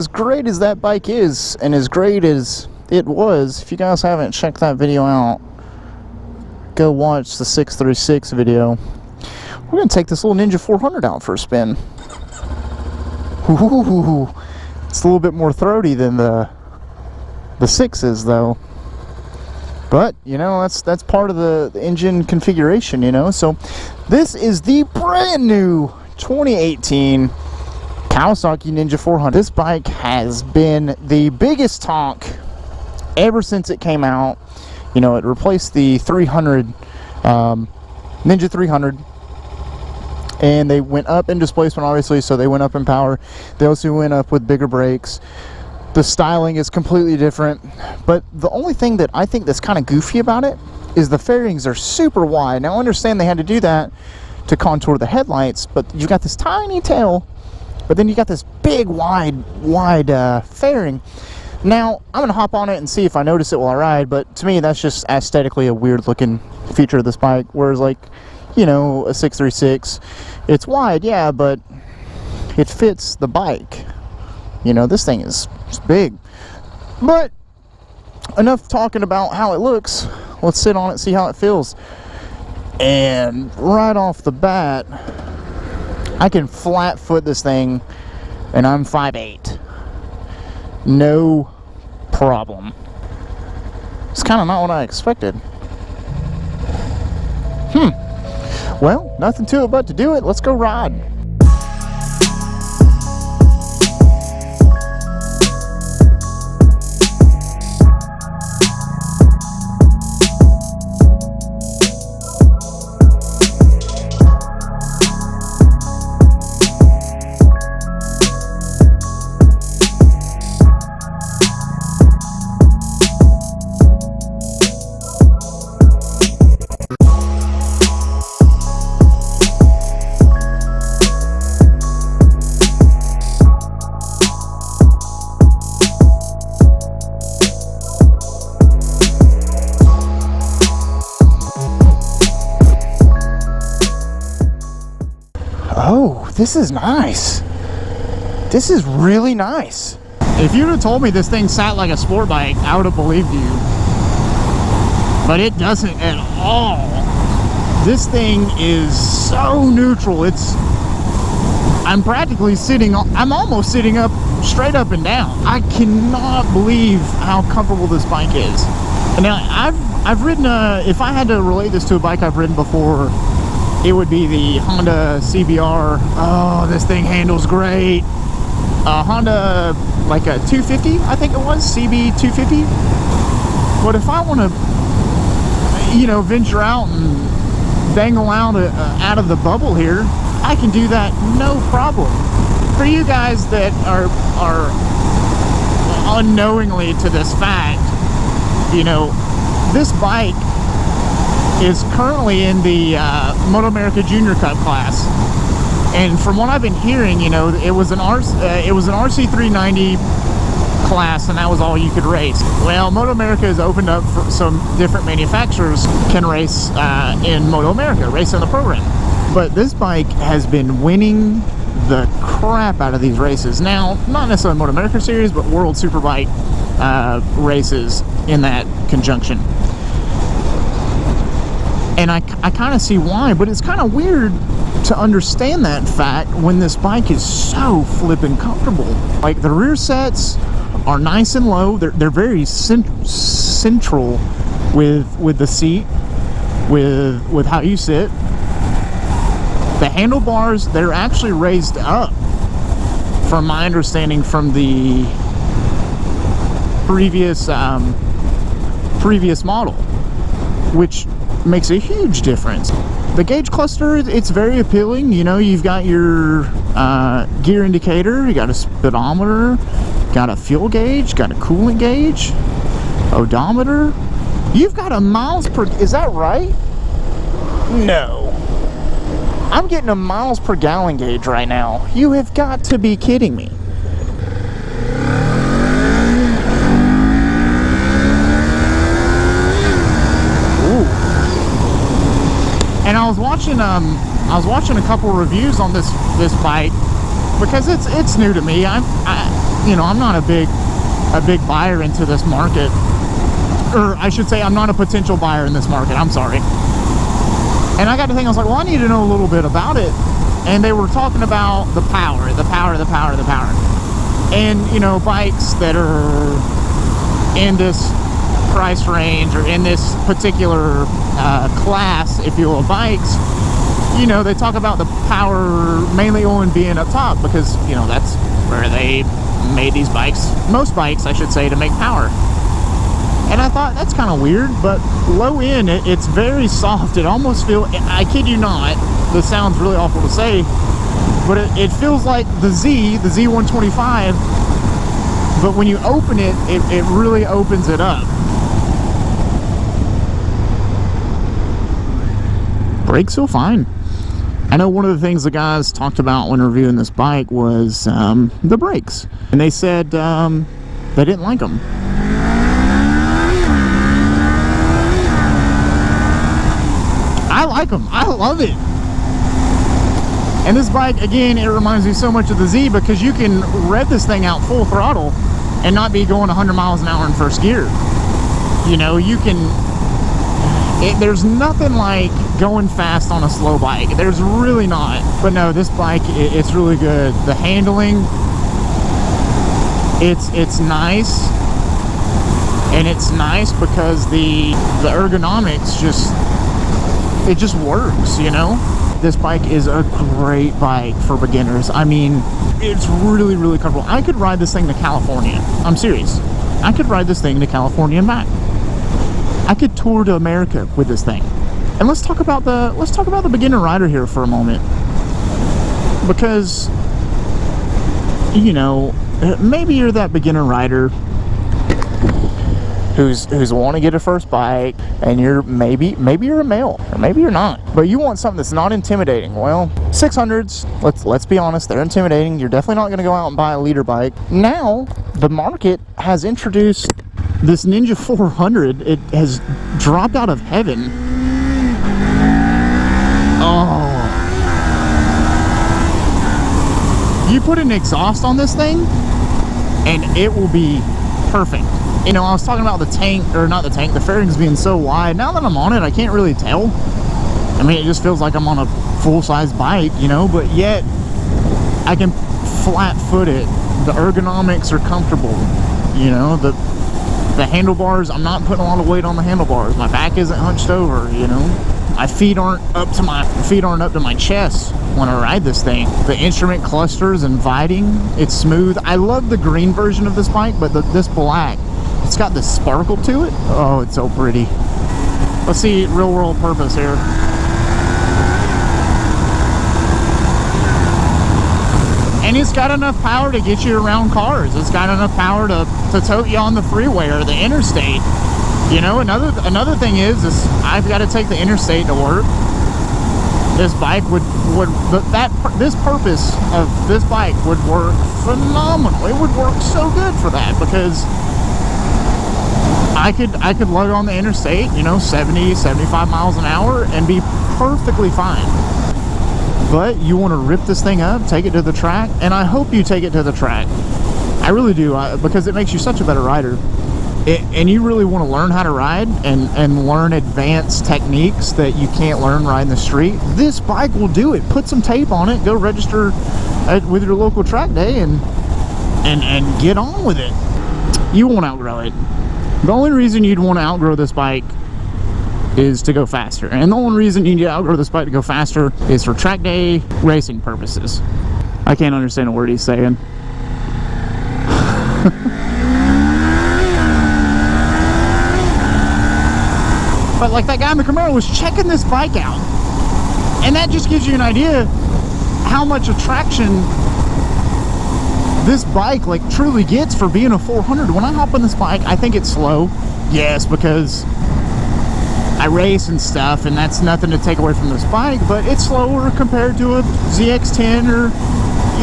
As great as that bike is, and as great as it was, if you guys haven't checked that video out, go watch the 636 video. We're going to take this little Ninja 400 out for a spin. Ooh, it's a little bit more throaty than the 6s, though. But, you know, that's part of the engine configuration, you know. So, this is the brand new 2018 Kawasaki Ninja 400. This bike has been the biggest tonk ever since it came out. You know, it replaced the 300, Ninja 300. And they went up in displacement, obviously, so they went up in power. They also went up with bigger brakes. The styling is completely different. But the only thing that I think that's kind of goofy about it is the fairings are super wide. Now, I understand they had to do that to contour the headlights, but you've got this tiny tail, but then you got this big, wide fairing. Now, I'm going to hop on it and see if I notice it while I ride, but to me, that's just aesthetically a weird-looking feature of this bike, whereas, like, you know, a 636, it's wide, yeah, but it fits the bike. You know, this thing is big. But enough talking about how it looks. Let's sit on it, see how it feels. And right off the bat, I can flat foot this thing, and I'm 5'8". No problem. It's kind of not what I expected. Well, nothing to it but to do it. Let's go ride. Oh, this is nice. This is really nice. If you'd have told me this thing sat like a sport bike, I would have believed you. But it doesn't at all. This thing is so neutral. I'm practically I'm almost sitting up, straight up and down. I cannot believe how comfortable this bike is. And now, I've ridden if I had to relate this to a bike I've ridden before, it would be the Honda CBR. Oh, this thing handles great. Honda, like a 250, I think it was, CB 250. But if I want to, you know, venture out and dangle out of the bubble here, I can do that no problem. For you guys that are unknowingly to this fact, you know, this bike is currently in the Moto America Junior Cup class, and from what I've been hearing, you know, it was an RC 390 class, and that was all you could race. Well, Moto America has opened up for some different manufacturers can race in Moto America, race in the program. But this bike has been winning the crap out of these races. Now, not necessarily Moto America series, but World Superbike races in that conjunction. And I kind of see why, but it's kind of weird to understand that fact when this bike is so flippin' comfortable. Like, the rear sets are nice and low. They're very central with the seat, with how you sit. The handlebars, they're actually raised up, from my understanding, from the previous model, which makes a huge difference. The gauge cluster, it's very appealing. You know, you've got your gear indicator, you got a speedometer, got a fuel gauge, got a coolant gauge, odometer. You've got a miles per, is that right? No. I'm getting a miles per gallon gauge right now. You have got to be kidding me. And I was watching a couple reviews on this bike because it's new to me. you know, I'm not a big buyer into this market, or I should say I'm not a potential buyer in this market, I'm sorry. And I got to think, I was like, well, I need to know a little bit about it. And they were talking about the power. And, you know, bikes that are in this price range or in this particular class, if you will, bikes, you know, they talk about the power mainly only being up top because, you know, that's where they made these bikes, most bikes, I should say, to make power. And I thought, that's kind of weird, but low end, it's very soft. It almost feels, I kid you not, this sounds really awful to say, but it feels like the Z125, but when you open it, it really opens it up. Brakes feel fine. I know one of the things the guys talked about when reviewing this bike was the brakes. And they said they didn't like them. I like them. I love it. And this bike, again, it reminds me so much of the Z because you can rev this thing out full throttle and not be going 100 miles an hour in first gear. You know, you can... there's nothing like going fast on a slow bike. There's really not. But no, this bike, it's really good. The handling, it's nice. And it's nice because the ergonomics it just works, you know? This bike is a great bike for beginners. I mean, it's really, really comfortable. I could ride this thing to California. I'm serious. I could ride this thing to California and back. I could tour to America with this thing. And let's talk about the beginner rider here for a moment. Because, you know, maybe you're that beginner rider who's wanting to get a first bike, and you're maybe you're a male, or maybe you're not, but you want something that's not intimidating. Well, 600s, let's be honest, they're intimidating. You're definitely not going to go out and buy a leader bike. Now the market has introduced this Ninja 400. It has dropped out of heaven. Oh, you put an exhaust on this thing and it will be perfect. You know, I was talking about the tank, or not the tank, the fairings being so wide. Now that I'm on it, I can't really tell. I mean, it just feels like I'm on a full-size bike, you know, but yet I can flat foot it. The ergonomics are comfortable, you know, the handlebars, I'm not putting a lot of weight on the handlebars. My back isn't hunched over, you know. My feet aren't up to my chest when I ride this thing. The instrument cluster is inviting. It's smooth. I love the green version of this bike, but this black, it's got this sparkle to it. Oh, it's so pretty. Let's see real world purpose here. And it's got enough power to get you around cars. It's got enough power to tote you on the freeway or the interstate. You know, another thing is I've got to take the interstate to work. This bike this purpose of this bike would work phenomenal. It would work so good for that, because I could lug on the interstate, you know, 70, 75 miles an hour and be perfectly fine. But you want to rip this thing up, take it to the track, and I hope you take it to the track. I really do, because it makes you such a better rider. And you really want to learn how to ride and learn advanced techniques that you can't learn riding the street. This bike will do it. Put some tape on it, go register with your local track day, and get on with it. You won't outgrow it. The only reason you'd want to outgrow this bike is to go faster. And the only reason you need to outgrow this bike to go faster is for track day racing purposes. I can't understand a word he's saying. But like that guy in the Camaro was checking this bike out. And that just gives you an idea how much attraction this bike like truly gets for being a 400. When I hop on this bike, I think it's slow. Yes, because I race and stuff, and that's nothing to take away from this bike, but it's slower compared to a ZX10 or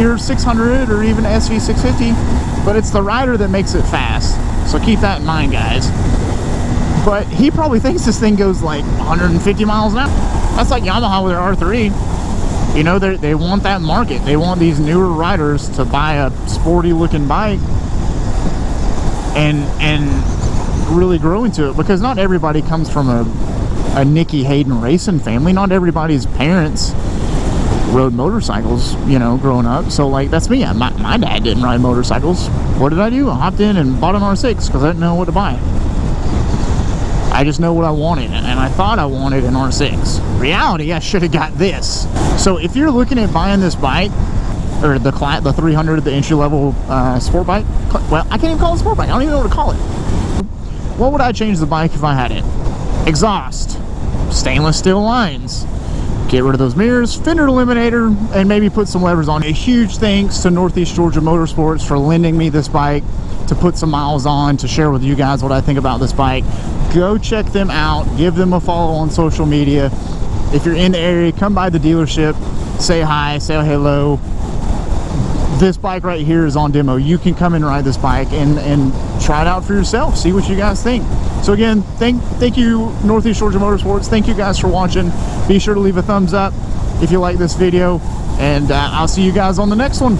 your 600 or even SV650. But it's the rider that makes it fast. So keep that in mind, guys. But he probably thinks this thing goes like 150 miles an hour. That's like Yamaha with their R3. You know, they want that market. They want these newer riders to buy a sporty looking bike and really grow into it, because not everybody comes from a Nicky Hayden racing family. Not everybody's parents rode motorcycles, you know, growing up. So like, that's me. My dad didn't ride motorcycles. What did I do? I hopped in and bought an R6 because I didn't know what to buy. I just know what I wanted, and I thought I wanted an R6. Reality, I should have got this. So if you're looking at buying this bike, or the 300, the entry-level sport bike, well, I can't even call it a sport bike. I don't even know what to call it. What would I change the bike if I had it? Exhaust, stainless steel lines, get rid of those mirrors, fender eliminator, and maybe put some levers on. A huge thanks to Northeast Georgia Motorsports for lending me this bike to put some miles on, to share with you guys what I think about this bike. Go check them out, give them a follow on social media. If you're in the area, come by the dealership, say hi, say hello. This bike right here is on demo. You can come and ride this bike and try it out for yourself, see what you guys think. So again, thank you, Northeast Georgia Motorsports. Thank you guys for watching. Be sure to leave a thumbs up if you like this video, and I'll see you guys on the next one.